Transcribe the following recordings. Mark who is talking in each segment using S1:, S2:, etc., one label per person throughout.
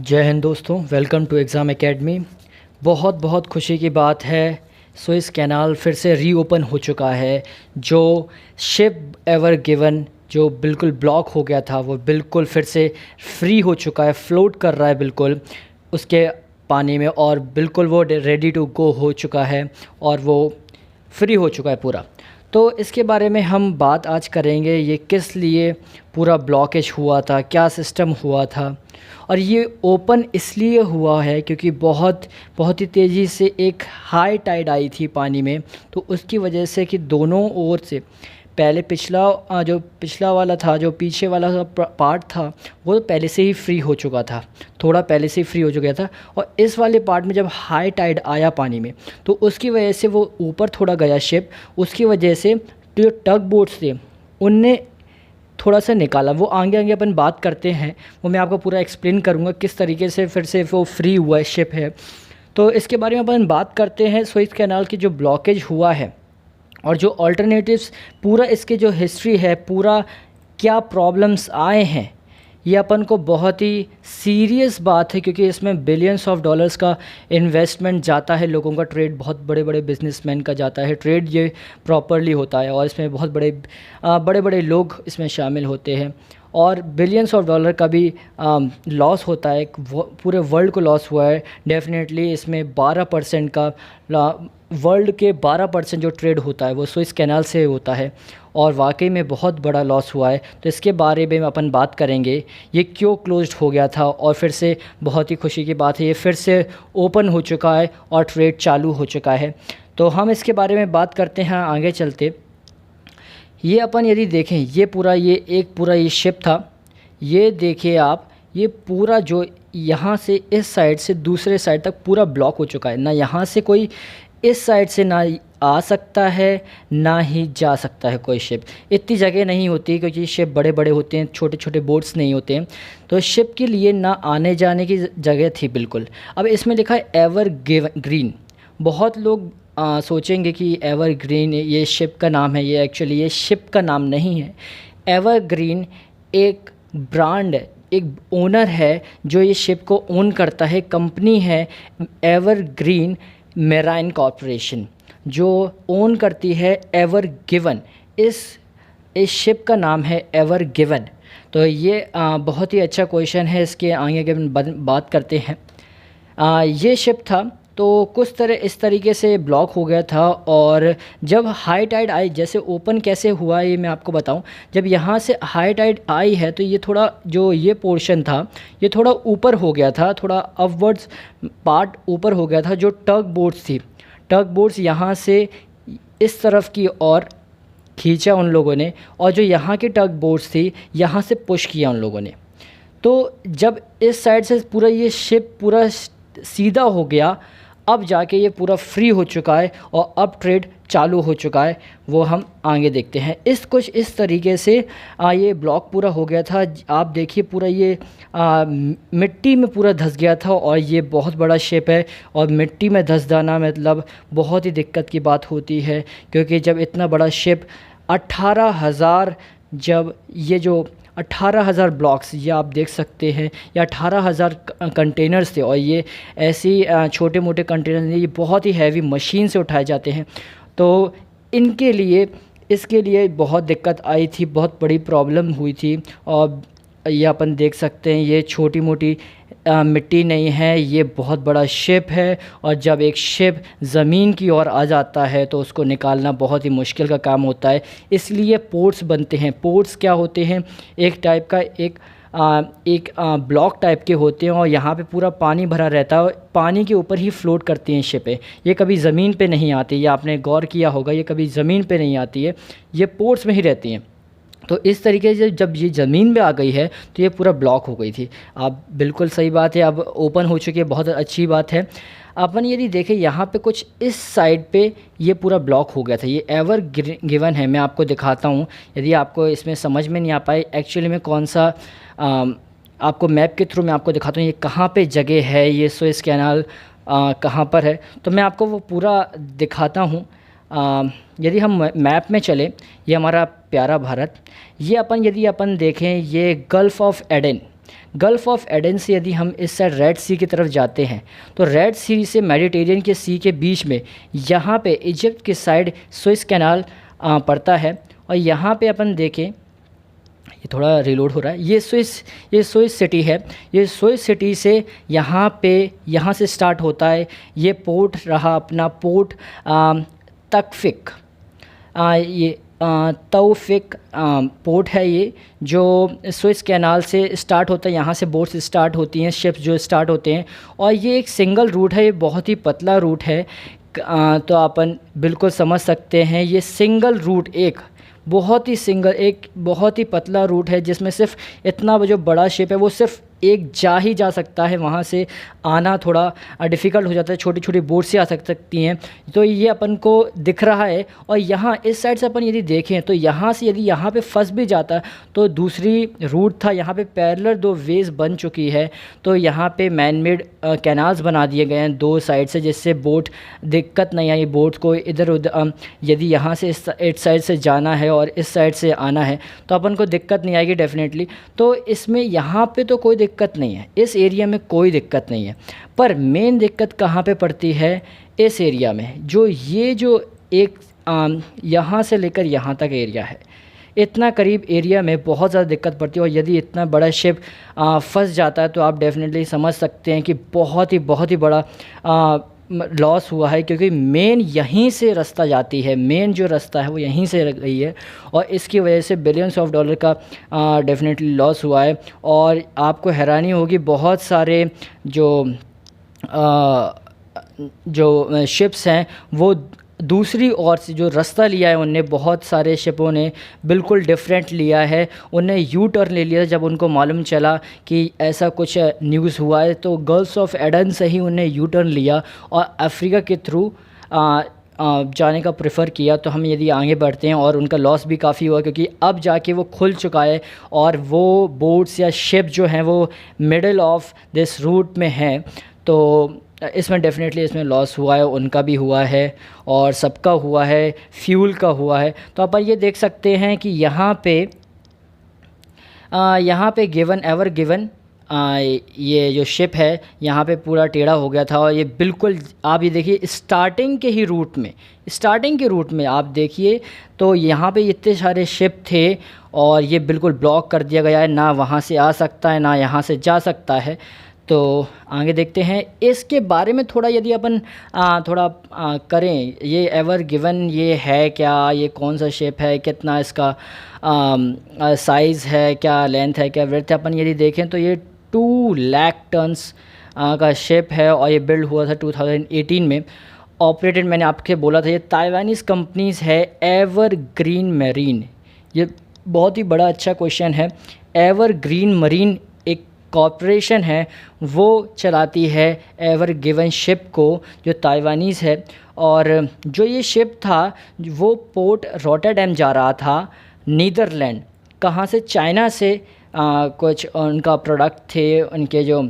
S1: जय हिंद दोस्तों, welcome to exam academy. बहुत बहुत खुशी की बात है, सुएज़ कैनाल फिर से रीओपन हो चुका है। जो शिप एवर गिवन जो बिल्कुल ब्लॉक हो गया था वो बिल्कुल फिर से फ्री हो चुका है, फ्लोट कर रहा है बिल्कुल उसके पानी में, और बिल्कुल वो रेडी टू गो हो चुका है और वो फ्री हो चुका है पूरा। तो इसके बारे में हम बात आज करेंगे, ये किस लिए पूरा ब्लॉकेज हुआ था, क्या सिस्टम हुआ था। और ये ओपन इसलिए हुआ है क्योंकि बहुत ही तेज़ी से एक हाई टाइड आई थी पानी में, तो उसकी वजह से कि दोनों ओर से पहले जो पिछला वाला था, जो पीछे वाला पार्ट था, वो पहले से ही फ्री हो चुका था, थोड़ा पहले से ही फ्री हो चुका था। और इस वाले पार्ट में जब हाई टाइड आया पानी में, तो उसकी वजह से वो ऊपर थोड़ा गया शिप, उसकी वजह से जो टग बोट्स थे उनने थोड़ा सा निकाला। वो आगे आगे अपन बात करते हैं, वो मैं आपको पूरा एक्सप्लेन करूँगा किस तरीके से फिर से वो फ्री हुआ है शिप है। तो इसके बारे में अपन बात करते हैं, सुएज़ कैनाल की जो ब्लॉकेज हुआ है और जो अल्टरनेटिव्स, पूरा इसके जो हिस्ट्री है, पूरा क्या प्रॉब्लम्स आए हैं, ये अपन को बहुत ही सीरियस बात है क्योंकि इसमें बिलियंस ऑफ डॉलर्स का इन्वेस्टमेंट जाता है, लोगों का ट्रेड, बहुत बड़े बड़े बिजनेसमैन का जाता है ट्रेड, ये प्रॉपरली होता है और इसमें बहुत बड़े बड़े लोग इसमें शामिल होते हैं और बिलियंस ऑफ डॉलर का भी लॉस होता है। पूरे वर्ल्ड को लॉस हुआ है डेफिनेटली। इसमें 12% का वर्ल्ड के 12% जो ट्रेड होता है वो सुएज़ कैनाल से होता है और वाकई में बहुत बड़ा लॉस हुआ है। तो इसके बारे में अपन बात करेंगे, ये क्यों क्लोज्ड हो गया था और फिर से बहुत ही खुशी की बात है ये फिर से ओपन हो चुका है और ट्रेड चालू हो चुका है। तो हम इसके बारे में बात करते हैं आगे चलते। ये अपन यदि देखें, ये पूरा ये शिप था, ये देखिए आप, ये पूरा जो यहाँ से इस साइड से दूसरे साइड तक पूरा ब्लॉक हो चुका है। ना यहाँ से कोई इस साइड से ना आ सकता है ना ही जा सकता है कोई शिप। इतनी जगह नहीं होती क्योंकि शिप बड़े बड़े होते हैं, छोटे छोटे बोट्स नहीं होते हैं, तो शिप के लिए ना आने जाने की जगह थी बिल्कुल। अब इसमें लिखा है एवर ग्रीन। बहुत लोग सोचेंगे कि एवर ग्रीन ये शिप का नाम है, ये एक्चुअली ये शिप का नाम नहीं है। एवर ग्रीन एक ब्रांड है, एक ओनर है जो ये शिप को ओन करता है, कंपनी है एवर ग्रीन मेराइन कॉरपोरेशन जो ओन करती है एवर गिवन। इस शिप का नाम है एवर गिवन। तो ये बहुत ही अच्छा क्वेश्चन है, इसके आगे के बात करते हैं। ये शिप था तो कुछ इस तरीके से ब्लॉक हो गया था और जब हाई टाइड आई, जैसे ओपन कैसे हुआ ये मैं आपको बताऊं। जब यहाँ से हाई टाइड आई है तो ये थोड़ा जो ये पोर्शन था ये थोड़ा ऊपर हो गया था, थोड़ा अपवर्ड्स पार्ट ऊपर हो गया था। जो टग बोट्स थी, टग बोट्स यहाँ से इस तरफ की ओर खींचा उन लोगों ने, और जो यहाँ की टग बोट्स थी यहाँ से पुश किया उन लोगों ने। तो जब इस साइड से पूरा ये शिप पूरा सीधा हो गया, अब जाके ये पूरा फ्री हो चुका है और अब ट्रेड चालू हो चुका है, वो हम आगे देखते हैं। कुछ इस तरीके से ये ब्लॉक पूरा हो गया था। आप देखिए पूरा ये मिट्टी में पूरा धंस गया था और ये बहुत बड़ा शिप है और मिट्टी में धंस जाना मतलब बहुत ही दिक्कत की बात होती है क्योंकि जब इतना बड़ा शिप 18,000, जब ये जो 18,000 ब्लॉक्स ये आप देख सकते हैं, या 18,000 कंटेनर्स थे और ये ऐसी छोटे मोटे कंटेनर नहीं, ये बहुत ही हैवी मशीन से उठाए जाते हैं। तो इसके लिए बहुत दिक्कत आई थी, बहुत बड़ी प्रॉब्लम हुई थी। और ये अपन देख सकते हैं ये छोटी मोटी मिट्टी नहीं है, ये बहुत बड़ा शिप है और जब एक शिप ज़मीन की ओर आ जाता है तो उसको निकालना बहुत ही मुश्किल का काम होता है। इसलिए पोर्ट्स बनते हैं। पोर्ट्स क्या होते हैं, एक टाइप का एक ब्लॉक टाइप के होते हैं और यहाँ पे पूरा पानी भरा रहता है और पानी के ऊपर ही फ्लोट करती हैं शिपें। ये कभी ज़मीन पे नहीं आती, ये आपने गौर किया होगा, ये कभी ज़मीन पे नहीं आती है, ये पोर्ट्स में ही रहती हैं। तो इस तरीके से जब ये ज़मीन में आ गई है तो ये पूरा ब्लॉक हो गई थी। अब बिल्कुल सही बात है, अब ओपन हो चुकी है, बहुत अच्छी बात है। अपन यदि देखें यहाँ पे कुछ इस साइड पे ये पूरा ब्लॉक हो गया था, ये एवर गिवन है। मैं आपको दिखाता हूँ यदि आपको इसमें समझ में नहीं आ पाए एक्चुअली में कौन सा आपको मैप के थ्रू मैं आपको दिखाता हूँ ये कहाँ पे जगह है, ये सुएज़ कैनाल कहाँ पर है, तो मैं आपको वो पूरा दिखाता हूँ। यदि हम मैप में चले, ये हमारा प्यारा भारत, ये यदि अपन देखें, ये gulf of Aden, gulf of Aden से यदि हम इस साइड रेड सी की तरफ जाते हैं तो रेड सी से मेडिटेरियन के सी के बीच में यहाँ पे इजिप्ट की साइड सुएज़ कैनाल पड़ता है। और यहाँ पे अपन देखें, ये थोड़ा रिलोड हो रहा है, ये सुएज़ सिटी है। ये सुएज़ सिटी से यहाँ से स्टार्ट होता है। ये पोर्ट रहा अपना पोर्ट तकफ़िक, ये तौफिक पोर्ट है, ये जो सुएज़ कैनाल से स्टार्ट होता है। यहाँ से बोट्स स्टार्ट होती हैं, शिप्स जो स्टार्ट होते हैं। और ये एक सिंगल रूट है, ये बहुत ही पतला रूट है। तो अपन बिल्कुल समझ सकते हैं ये सिंगल रूट एक बहुत ही पतला रूट है, जिसमें सिर्फ इतना जो बड़ा शिप है वो सिर्फ एक जा ही जा सकता है। वहाँ से आना थोड़ा डिफ़िकल्ट हो जाता है, छोटी छोटी बोट से आ सकती हैं। तो ये अपन को दिख रहा है। और यहाँ इस साइड से अपन यदि देखें तो यहाँ से यदि यहाँ पे फंस भी जाता तो दूसरी रूट था, यहाँ पे पैरेलल 2 वेज बन चुकी है। तो यहाँ पे मैन मेड कैनाल्स बना दिए गए हैं 2 साइड से, जिससे बोट दिक्कत नहीं आई। बोट को इधर उधर यदि यहाँ से इस साइड से जाना है और इस साइड से आना है तो अपन को दिक्कत नहीं आएगी डेफिनेटली। तो इसमें यहाँ पे तो कोई दिक्कत नहीं है, इस एरिया में कोई दिक्कत नहीं है। पर मेन दिक्कत कहाँ पे पड़ती है? इस एरिया में, जो एक यहाँ से लेकर यहाँ तक एरिया है, इतना करीब एरिया में बहुत ज़्यादा दिक्कत पड़ती है। और यदि इतना बड़ा शिप फंस जाता है तो आप डेफिनेटली समझ सकते हैं कि बहुत ही बड़ा लॉस हुआ है, क्योंकि मेन यहीं से रास्ता जाती है, मेन जो रास्ता है वो यहीं से गई है। और इसकी वजह से बिलियंस ऑफ डॉलर का डेफिनेटली लॉस हुआ है। और आपको हैरानी होगी, बहुत सारे जो शिप्स हैं वो दूसरी ओर से जो रास्ता लिया है उनने, बहुत सारे शिपों ने बिल्कुल डिफरेंट लिया है। उन्हें यू टर्न ले लिया जब उनको मालूम चला कि ऐसा कुछ न्यूज़ हुआ है। तो गल्फ ऑफ एडन से ही उन्हें यू टर्न लिया और अफ्रीका के थ्रू जाने का प्रेफर किया। तो हम यदि आगे बढ़ते हैं, और उनका लॉस भी काफ़ी हुआ, क्योंकि अब जाके वो खुल चुका है और वो बोट्स या शिप जो हैं वो मिडल ऑफ दिस रूट में हैं। तो इसमें डेफिनेटली इसमें लॉस हुआ है, उनका भी हुआ है और सबका हुआ है, फ्यूल का हुआ है। तो अपन ये देख सकते हैं कि यहाँ पे गिवन ये जो शिप है यहाँ पे पूरा टेढ़ा हो गया था। और ये बिल्कुल आप ये देखिए स्टार्टिंग के रूट में आप देखिए तो यहाँ पे इतने सारे शिप थे और ये बिल्कुल ब्लॉक कर दिया गया है, ना वहाँ से आ सकता है ना यहाँ से जा सकता है। तो आगे देखते हैं इसके बारे में थोड़ा, यदि अपन करें, ये एवर गिवन ये है क्या, ये कौन सा शेप है, कितना इसका साइज़ है, क्या लेंथ है, क्या ब्रेड्थ है। अपन यदि देखें तो ये 2 लाख टन्स का शेप है और ये बिल्ड हुआ था 2018 में। ऑपरेटेड, मैंने आपके बोला था, ये ताइवानीज़ कंपनीज़ है एवरग्रीन मरीन। ये बहुत ही बड़ा अच्छा क्वेश्चन है। एवरग्रीन मरीन एक कॉर्पोरेशन है, वो चलाती है एवर गिवन शिप को, जो ताइवानीज़ है। और जो ये शिप था वो पोर्ट रॉटरडैम जा रहा था, नीदरलैंड। कहाँ से? चाइना से कुछ उनका प्रोडक्ट थे, उनके जो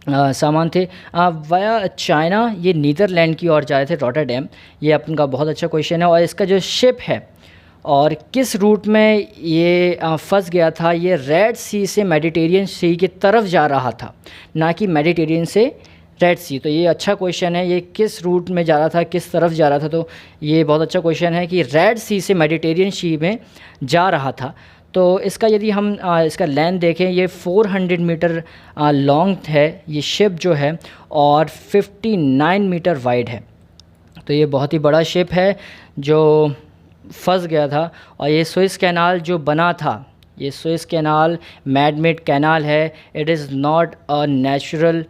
S1: सामान थे वाया चाइना, ये नीदरलैंड की ओर जा रहे थे, रॉटरडैम। ये अपन का बहुत अच्छा क्वेश्चन है। और इसका जो शिप है और किस रूट में ये फंस गया था, ये रेड सी से मेडिटेरियन सी की तरफ जा रहा था, ना कि मेडिटेरियन से रेड सी। तो ये अच्छा क्वेश्चन है, ये किस रूट में जा रहा था, किस तरफ जा रहा था। तो ये बहुत अच्छा क्वेश्चन है कि रेड सी से मेडिटेरियन सी में जा रहा था। तो इसका यदि हम इसका लेंथ देखें, ये 400 मीटर लॉन्ग है ये शिप जो है, और 59 मीटर वाइड है। तो ये बहुत ही बड़ा शिप है जो फंस गया था। और ये सुएज़ कैनाल जो बना था, ये Suez canal mad made canal है। It is not a natural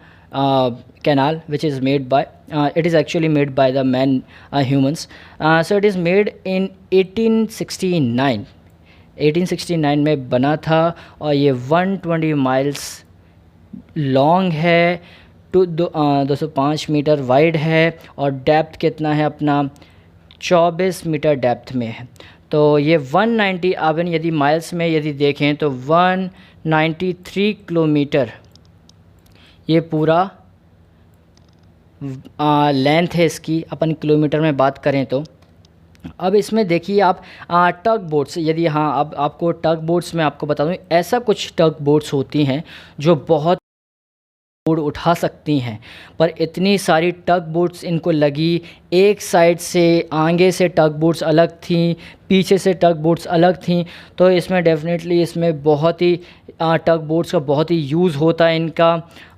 S1: canal which is made by, it is actually made by the man humans. So it is made in 1869 में बना था। और ये 120 माइल्स लॉन्ग है, 205 मीटर वाइड है, और depth कितना है अपना 24 मीटर डेप्थ में है। तो ये 190 अपन यदि माइल्स में यदि देखें तो 193 किलोमीटर ये पूरा लेंथ है इसकी। अपन किलोमीटर में बात करें तो अब इसमें देखिए आप टग बोट्स, यदि हाँ अब आपको टग बोट्स में आपको बता दूँ, ऐसा कुछ टग बोट्स होती हैं जो बहुत लोड उठा सकती हैं, पर इतनी सारी टग बोट्स इनको लगी, एक साइड से आगे से टग बोट्स अलग थीं, पीछे से टग बोट्स अलग थीं, तो इसमें डेफिनेटली इसमें बहुत ही टग बोट्स का बहुत ही यूज़ होता है इनका।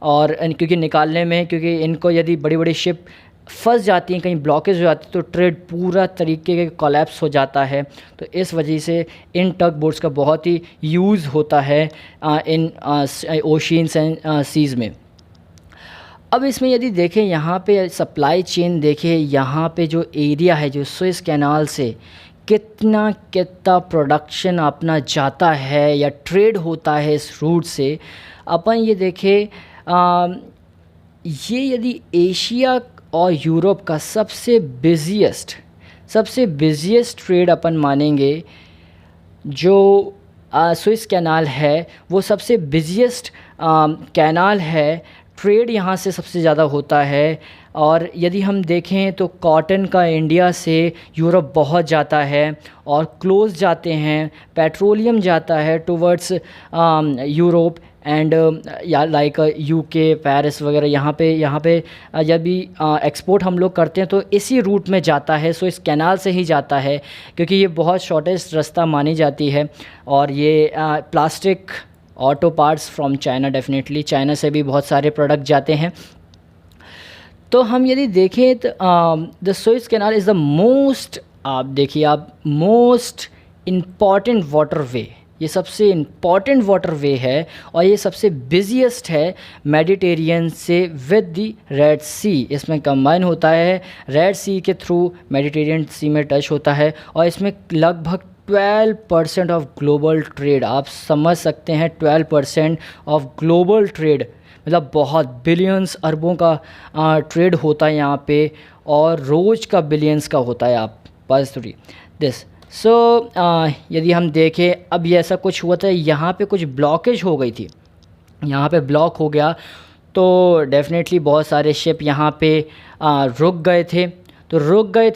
S1: और क्योंकि निकालने में, क्योंकि इनको यदि बड़ी बड़ी शिप फंस जाती हैं, कहीं ब्लॉकेज हो जाती है, तो ट्रेड पूरा तरीके के कोलैप्स हो जाता है। तो इस वजह से इन टग बोट्स का बहुत ही यूज़ होता है इन ओशियंस एंड सीज़ में। अब इसमें यदि देखें, यहाँ पे सप्लाई चेन देखें, यहाँ पे जो एरिया है जो सुएज़ कैनाल से कितना कितना प्रोडक्शन अपना जाता है या ट्रेड होता है इस रूट से। अपन ये देखें, ये यदि एशिया और यूरोप का सबसे बिज़ीएस्ट ट्रेड अपन मानेंगे, जो सुएज़ कैनाल है वो सबसे बिज़ीएस्ट कैनाल है, ट्रेड यहाँ से सबसे ज़्यादा होता है। और यदि हम देखें तो कॉटन का इंडिया से यूरोप बहुत जाता है और क्लोज जाते हैं, पेट्रोलियम जाता है टुवर्ड्स यूरोप एंड या लाइक यूके, पेरिस वगैरह। यहाँ पे जब भी एक्सपोर्ट हम लोग करते हैं तो इसी रूट में जाता है, सो इस कैनाल से ही जाता है, क्योंकि ये बहुत शॉर्टेस्ट रास्ता मानी जाती है। और ये plastic, auto parts from China, definitely China से भी बहुत सारे प्रोडक्ट जाते हैं। तो हम यदि देखें तो the Suez canal is the most, आप देखिए आप, मोस्ट इम्पॉर्टेंट वाटरवे, ये सबसे इम्पॉर्टेंट वाटरवे है और ये सबसे बिज़ीएस्ट है मेडिटेरियन से विद द रेड सी। इसमें कंबाइन होता है, रेड सी के थ्रू मेडिटेरियन सी में टच होता है, और इसमें लगभग 12% ऑफ ग्लोबल ट्रेड, आप समझ सकते हैं 12% ऑफ ग्लोबल ट्रेड, मतलब बहुत बिलियंस अरबों का ट्रेड होता है यहाँ पे, और रोज़ का बिलियंस का होता है। आप पास थोड़ी दिस। सो यदि हम देखें, अब ये ऐसा कुछ हुआ था, यहाँ पे कुछ ब्लॉकेज हो गई थी, यहाँ पे ब्लॉक हो गया, तो डेफिनेटली बहुत सारे शिप यहाँ पे रुक गए थे।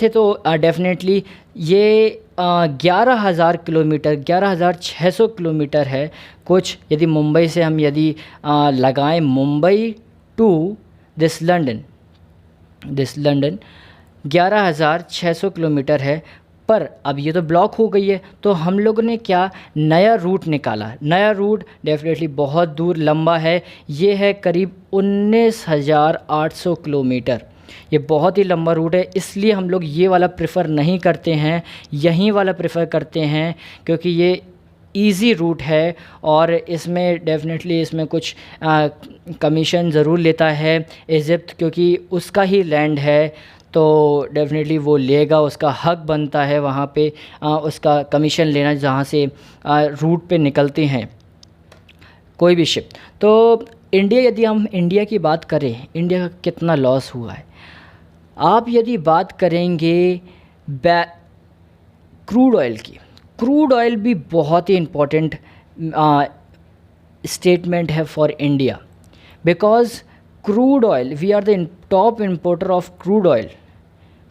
S1: तो डेफिनेटली ये 11,000 किलोमीटर, 11,600 किलोमीटर है कुछ, यदि मुंबई से हम यदि लगाएं, Mumbai to this London 11,600 kilometre है। पर अब ये तो ब्लॉक हो गई है, तो हम लोगों ने क्या नया रूट निकाला। नया रूट डेफिनेटली बहुत दूर लंबा है, ये है करीब 19,800 किलोमीटर। ये बहुत ही लंबा रूट है, इसलिए हम लोग ये वाला प्रेफर नहीं करते हैं, यहीं वाला प्रेफर करते हैं, क्योंकि ये इजी रूट है और इसमें डेफिनेटली इसमें कुछ कमीशन ज़रूर लेता है इजिप्ट, क्योंकि उसका ही लैंड है, तो डेफिनेटली वो लेगा, उसका हक बनता है वहाँ पे उसका कमीशन लेना, जहाँ से रूट पे निकलते हैं कोई भी शिप। तो इंडिया, यदि हम इंडिया की बात करें, इंडिया का कितना लॉस हुआ है। आप यदि बात करेंगे क्रूड ऑयल की, क्रूड ऑयल भी बहुत ही इम्पोर्टेंट स्टेटमेंट है for India, because crude oil, we are the top importer of crude oil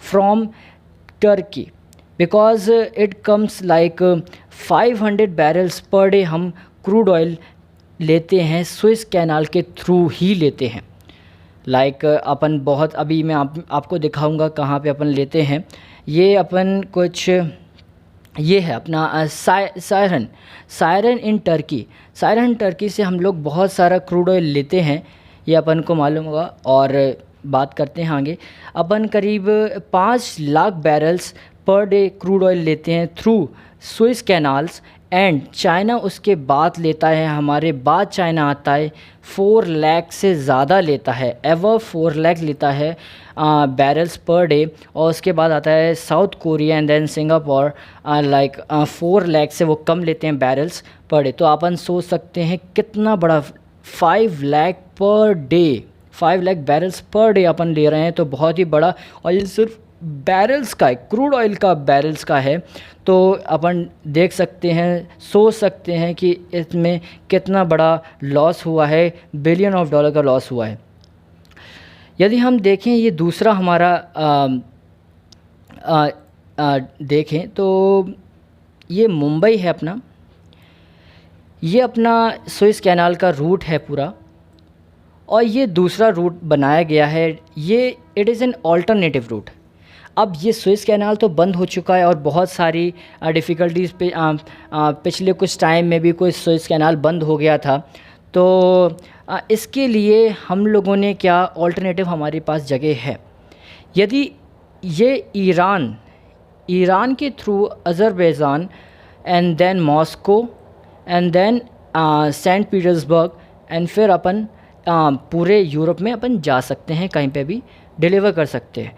S1: from Turkey, because it comes like 500 barrels per day हम crude oil लेते हैं, सुएज़ कैनाल के through ही लेते हैं। Like अपन बहुत, अभी मैं आपको दिखाऊंगा कहाँ पे अपन लेते हैं। ये अपन कुछ, ये है अपना siren in Turkey. Siren Turkey से हम लोग बहुत सारा क्रूड ऑयल लेते हैं, ये अपन को मालूम होगा। और बात करते हैं आगे, अपन करीब 5 lakh barrels per day crude oil लेते हैं through Suez canals, and China उसके बाद लेता है, हमारे बाद चाइना आता है, 4 लाख से ज़्यादा लेता है, एवर 4 लाख लेता है बैरल्स पर डे। और उसके बाद आता है South Korea and then Singapore, like 4 lakh से वो कम लेते हैं बैरल्स पर डे। तो अपन सोच सकते हैं कितना बड़ा, 5 lakh per day, 5 lakh barrels per day अपन ले रहे हैं, तो बहुत ही बड़ा। और ये सिर्फ बैरल्स का है, क्रूड ऑयल का बैरल्स का है। तो अपन देख सकते हैं, सोच सकते हैं कि इसमें कितना बड़ा लॉस हुआ है, बिलियन ऑफ डॉलर का लॉस हुआ है। यदि हम देखें, ये दूसरा हमारा देखें तो ये मुंबई है अपना, ये अपना सुएज़ कैनाल का रूट है पूरा, और ये दूसरा रूट बनाया गया है, ये it is an alternative root. अब ये सुएज़ कैनाल तो बंद हो चुका है और बहुत सारी डिफ़िकल्टीज़ पे पिछले कुछ टाइम में भी कोई सुएज़ कैनाल बंद हो गया था। तो इसके लिए हम लोगों ने क्या ऑल्टरनेटिव हमारे पास जगह है। यदि ये ईरान के through Azerbaijan and then Moscow and then Saint Petersburg and फिर अपन पूरे यूरोप में अपन जा सकते हैं, कहीं पे भी डिलीवर कर सकते हैं।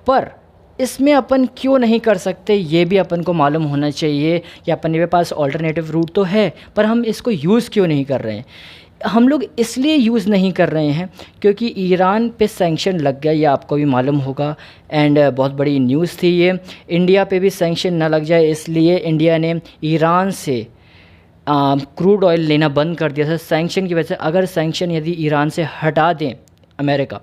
S1: पर इसमें अपन क्यों नहीं कर सकते, ये भी अपन को मालूम होना चाहिए कि अपन के पास ऑल्टरनेटिव रूट तो है, पर हम इसको यूज़ क्यों नहीं कर रहे हैं। हम लोग इसलिए यूज़ नहीं कर रहे हैं क्योंकि ईरान पे सैंक्शन लग गया, ये आपको भी मालूम होगा, एंड बहुत बड़ी न्यूज़ थी ये। इंडिया पे भी सैंक्शन ना लग जाए इसलिए इंडिया ने ईरान से क्रूड ऑयल लेना बंद कर दिया था सैंक्शन की वजह से। अगर सैंक्शन यदि ईरान से हटा दें अमेरिका,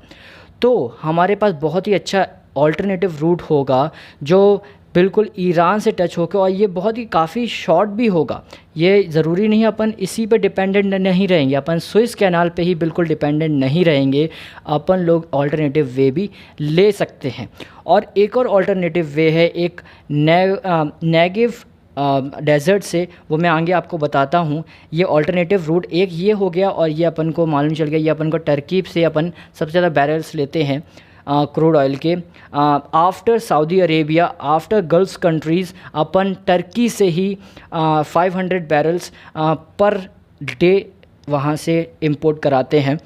S1: तो हमारे पास बहुत ही अच्छा ऑल्टरनेटिव रूट होगा जो बिल्कुल ईरान से टच होकर, और ये बहुत ही काफ़ी शॉर्ट भी होगा। ये ज़रूरी नहीं अपन इसी पे डिपेंडेंट नहीं रहेंगे, अपन सुएज़ कैनाल पे ही बिल्कुल डिपेंडेंट नहीं रहेंगे, अपन लोग ऑल्टरनेटिव वे भी ले सकते हैं। और एक और ऑल्टरनेटिव वे है एक नेगेव डेज़र्ट से, वो मैं आगे आपको बताता हूँ। ये ऑल्टरनेटिव रूट एक ये हो गया, और ये अपन को मालूम चल गया, ये अपन को टर्की से अपन सबसे ज़्यादा बैरल्स लेते हैं क्रूड ऑयल के। After Saudi Arabia, after Gulf countries, अपन टर्की से ही 500 बैरल्स पर डे वहाँ से इंपोर्ट कराते हैं।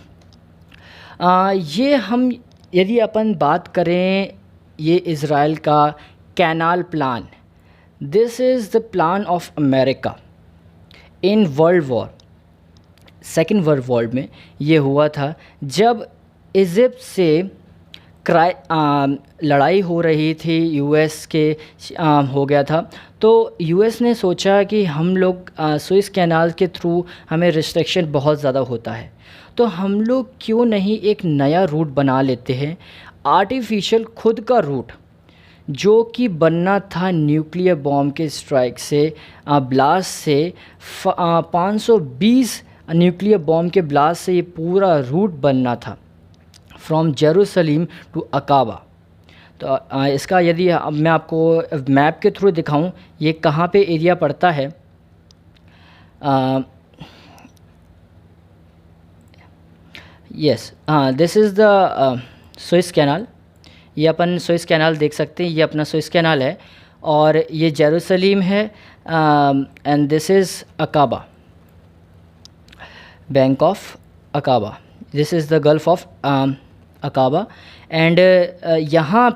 S1: ये हम यदि अपन बात करें ये इज़राइल का canal plan, this is the plan of America in second world war में। ये हुआ था जब इजिप्ट से लड़ाई हो रही थी, यूएस के हो गया था, तो यूएस ने सोचा कि हम लोग सुएज़ कैनाल के थ्रू हमें रिस्ट्रिक्शन बहुत ज़्यादा होता है, तो हम लोग क्यों नहीं एक नया रूट बना लेते हैं, आर्टिफिशियल खुद का रूट, जो कि बनना था न्यूक्लियर बॉम्ब के स्ट्राइक से, ब्लास्ट से 520 न्यूक्लियर बॉम्ब के ब्लास्ट से ये पूरा रूट बनना था फ्रॉम जेरूसलम टू अकाबा। तो इसका यदि अब मैं आपको मैप के थ्रू दिखाऊं, ये कहाँ पे एरिया पड़ता है। Yes, this is the Suez canal. ये अपन सुएज़ कैनाल देख सकते हैं, ये अपना सुएज़ कैनाल है, और ये जेरूसलम है, and this is अकाबा, bank of Aqaba, this is the gulf of Aqaba. And यहाँ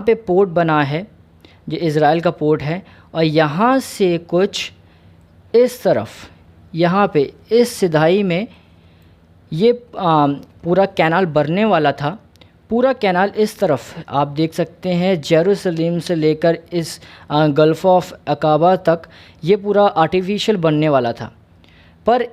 S1: पे पोर्ट बना है, जो इज़राइल का पोर्ट है, और यहाँ से कुछ इस तरफ, यहाँ पे इस सिधाई में ये पूरा कैनाल बनने वाला था। पूरा कैनाल इस तरफ आप देख सकते हैं, जेरूसलम से लेकर इस गल्फ़ ऑफ अकाबा तक ये पूरा आर्टिफिशियल बनने वाला था। पर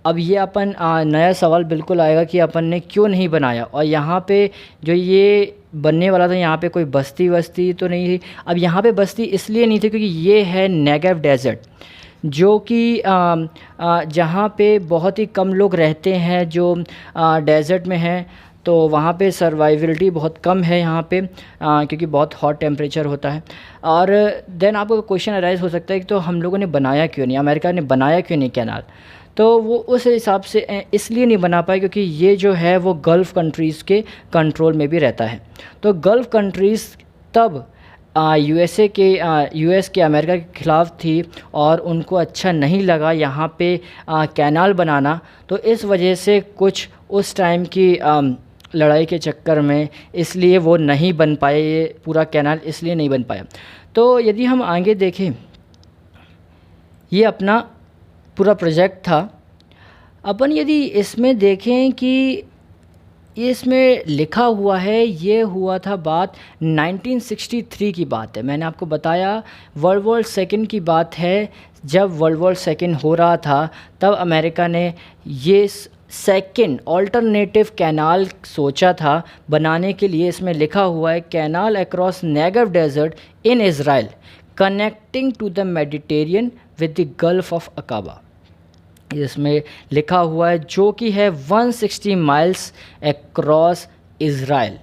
S1: अब ये अपन नया सवाल बिल्कुल आएगा कि अपन ने क्यों नहीं बनाया, और यहाँ पे जो ये बनने वाला था, यहाँ पे कोई बस्ती तो नहीं थी। अब यहाँ पे बस्ती इसलिए नहीं थी क्योंकि ये है नेगेव डेज़र्ट, जो कि जहाँ पे बहुत ही कम लोग रहते हैं, जो डेज़र्ट में हैं, तो वहाँ पे सर्वाइवलिटी बहुत कम है यहाँ पे, क्योंकि बहुत हॉट टेम्परेचर होता है। और देन आपको क्वेश्चन अराइज़ हो सकता है कि तो हम लोगों ने बनाया क्यों नहीं, अमेरिका ने बनाया क्यों नहीं कैनाल। तो वो उस हिसाब से इसलिए नहीं बना पाए क्योंकि ये जो है वो गल्फ़ कंट्रीज़ के कंट्रोल में भी रहता है। तो गल्फ़ कंट्रीज़ तब यूएस के अमेरिका के ख़िलाफ़ थी, और उनको अच्छा नहीं लगा यहाँ पे कैनाल बनाना। तो इस वजह से कुछ उस टाइम की लड़ाई के चक्कर में इसलिए वो नहीं बन पाए, ये पूरा कैनाल इसलिए नहीं बन पाया। तो यदि हम आगे देखें, ये अपना पूरा प्रोजेक्ट था। अपन यदि इसमें देखें कि इसमें लिखा हुआ है, ये हुआ था बात 1963 की बात है। मैंने आपको बताया वर्ल्ड वॉर सेकेंड की बात है। जब वर्ल्ड वॉर सेकेंड हो रहा था तब अमेरिका ने ये सेकंड ऑल्टरनेटिव कैनाल सोचा था बनाने के लिए। इसमें लिखा हुआ है canal across Negev desert in Israel connecting to the Mediterranean with the Gulf of Aqaba. इसमें लिखा हुआ है जो कि है 160 माइल्स अक्रॉस इज़राइल।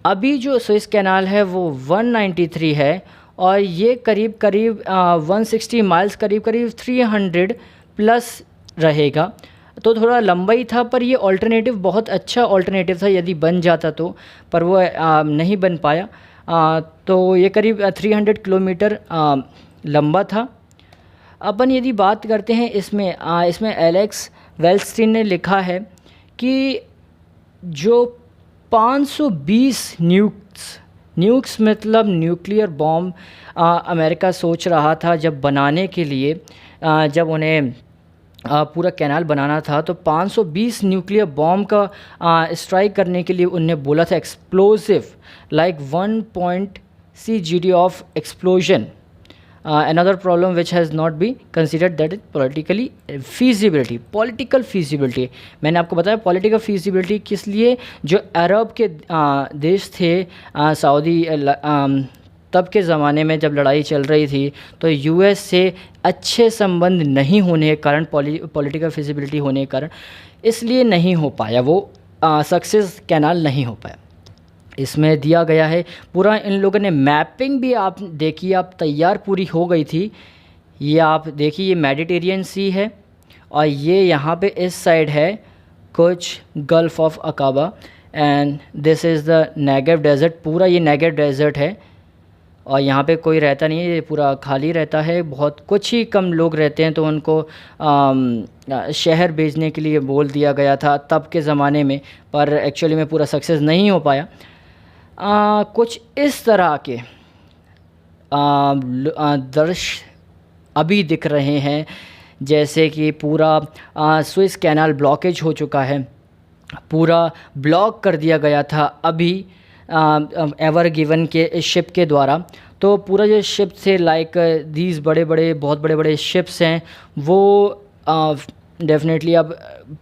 S1: अभी जो स्विस कैनाल है वो 193 है और ये करीब करीब 160 माइल्स करीब करीब 300 प्लस रहेगा। तो थोड़ा लंबा ही था, पर ये ऑल्टरनेटिव बहुत अच्छा ऑल्टरनेटिव था यदि बन जाता तो, पर वो नहीं बन पाया। तो ये करीब 300 किलोमीटर लंबा था। अपन यदि बात करते हैं इसमें एलेक्स वेल्स्टीन ने लिखा है कि जो 520 न्यूक्स मतलब न्यूक्लियर बॉम्ब अमेरिका सोच रहा था जब बनाने के लिए, जब उन्हें पूरा कैनाल बनाना था तो 520 न्यूक्लियर बॉम्ब का स्ट्राइक करने के लिए उनने बोला था explosive like 1.CGD of explosion. another problem which has not been considered that is political feasibility। मैंने आपको बताया पॉलिटिकल feasibility किस लिए, जो अरब के देश थे सऊदी तब के ज़माने में जब लड़ाई चल रही थी तो यूएस से अच्छे संबंध नहीं होने के कारण, पॉलिटिकल feasibility होने के कारण इसलिए नहीं हो पाया, वो सक्सेस कैनाल नहीं हो पाया। इसमें दिया गया है पूरा, इन लोगों ने मैपिंग भी आप देखिए, आप तैयार पूरी हो गई थी। ये आप देखिए ये मेडिटेरियन सी है और ये यहाँ पे इस साइड है कुछ Gulf of Aqaba and this is the Negev desert. पूरा ये नेगेव डेज़र्ट है और यहाँ पे कोई रहता नहीं है, ये पूरा खाली रहता है। बहुत कुछ ही कम लोग रहते हैं तो उनको शहर भेजने के लिए बोल दिया गया था तब के ज़माने में, पर एक्चुअली में पूरा सक्सेस नहीं हो पाया। कुछ इस तरह के दृश्य अभी दिख रहे हैं, जैसे कि पूरा स्विस कैनाल ब्लॉकेज हो चुका है, पूरा ब्लॉक कर दिया गया था अभी एवर गिवन के शिप के द्वारा। तो पूरा जो शिप थे लाइक दीज बहुत बड़े बड़े शिप्स हैं वो डेफिनेटली अब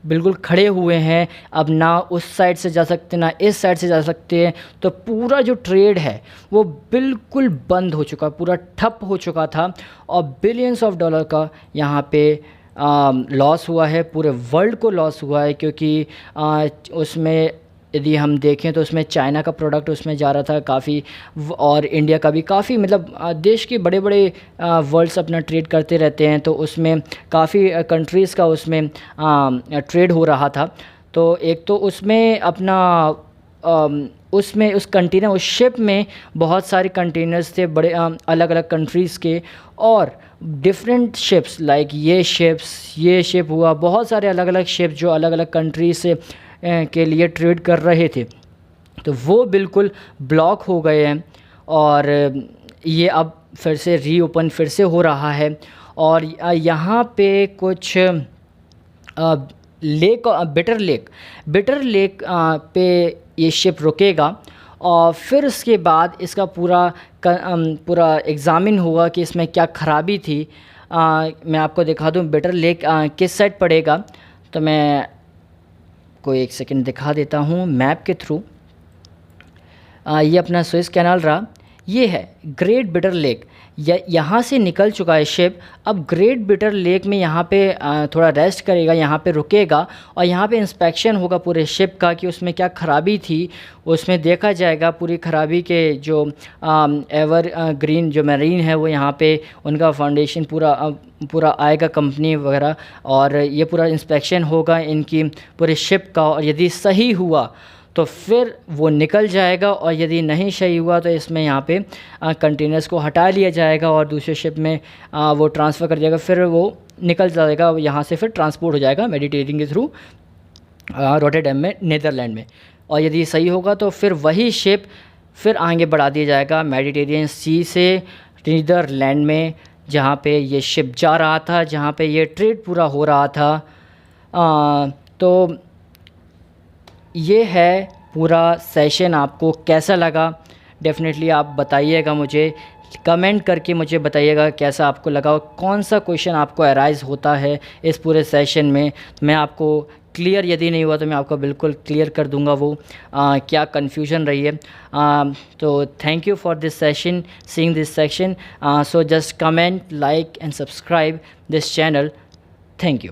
S1: बिल्कुल खड़े हुए हैं, अब ना उस साइड से जा सकते ना इस साइड से जा सकते हैं। तो पूरा जो ट्रेड है वो बिल्कुल बंद हो चुका, पूरा ठप हो चुका था और बिलियंस ऑफ डॉलर का यहाँ पे लॉस हुआ है, पूरे वर्ल्ड को लॉस हुआ है। क्योंकि उसमें यदि हम देखें तो उसमें चाइना का प्रोडक्ट उसमें जा रहा था काफ़ी, और इंडिया का भी काफ़ी, मतलब देश के बड़े बड़े वर्ल्ड्स अपना ट्रेड करते रहते हैं तो उसमें काफ़ी कंट्रीज़ का उसमें ट्रेड हो रहा था। तो एक तो उसमें अपना उसमें उस कंटेनर, उस शिप में बहुत सारे कंटेनर्स थे बड़े अलग अलग कंट्रीज़ के, और डिफरेंट शिप्स लाइक ये शिप हुआ, बहुत सारे अलग अलग शिप जो अलग अलग कंट्री से के लिए ट्रेड कर रहे थे। तो वो बिल्कुल ब्लॉक हो गए हैं और ये अब फिर से रीओपन फिर से हो रहा है। और यहाँ पे कुछ लेक, बिटर लेक पे ये शिप रुकेगा और फिर उसके बाद इसका पूरा एग्ज़ामिन होगा कि इसमें क्या ख़राबी थी। मैं आपको दिखा दूँ बिटर लेक किस साइड पड़ेगा, तो मैं कोई एक सेकंड दिखा देता हूँ मैप के थ्रू। ये अपना स्विस कैनाल रहा, ये है ग्रेट बिटर लेक। यहाँ से निकल चुका है शिप, अब ग्रेट बिटर लेक में यहाँ पे थोड़ा रेस्ट करेगा, यहाँ पे रुकेगा और यहाँ पे इंस्पेक्शन होगा पूरे शिप का कि उसमें क्या ख़राबी थी, उसमें देखा जाएगा। पूरी ख़राबी के जो एवर ग्रीन जो मरीन है वो यहाँ पे उनका फाउंडेशन पूरा आएगा, कंपनी वगैरह, और ये पूरा इंस्पेक्शन होगा इनकी पूरे शिप का, और यदि सही हुआ तो फिर वो निकल जाएगा, और यदि नहीं सही हुआ तो इसमें यहाँ पे कंटेनर्स को हटा लिया जाएगा और दूसरे शिप में वो ट्रांसफ़र कर जाएगा, फिर वो निकल जाएगा यहाँ से, फिर ट्रांसपोर्ट हो जाएगा मेडिटेरियन के थ्रू रोटरडैम में, नीदरलैंड में। और यदि सही होगा तो फिर वही शिप फिर आगे बढ़ा दिया जाएगा मेडिटेरियन सी से नीदरलैंड में, जहाँ पे ये शिप जा रहा था, जहाँ पे ये ट्रेड पूरा हो रहा था। तो ये है पूरा सेशन, आपको कैसा लगा डेफिनेटली आप बताइएगा, मुझे कमेंट करके मुझे बताइएगा कैसा आपको लगा, कौन सा क्वेश्चन आपको अराइज़ होता है इस पूरे सेशन में। मैं आपको क्लियर यदि नहीं हुआ तो मैं आपको बिल्कुल क्लियर कर दूंगा वो क्या कन्फ्यूजन रही है। तो thank you for this session, seeing this section. So just comment, like and subscribe this channel. Thank you.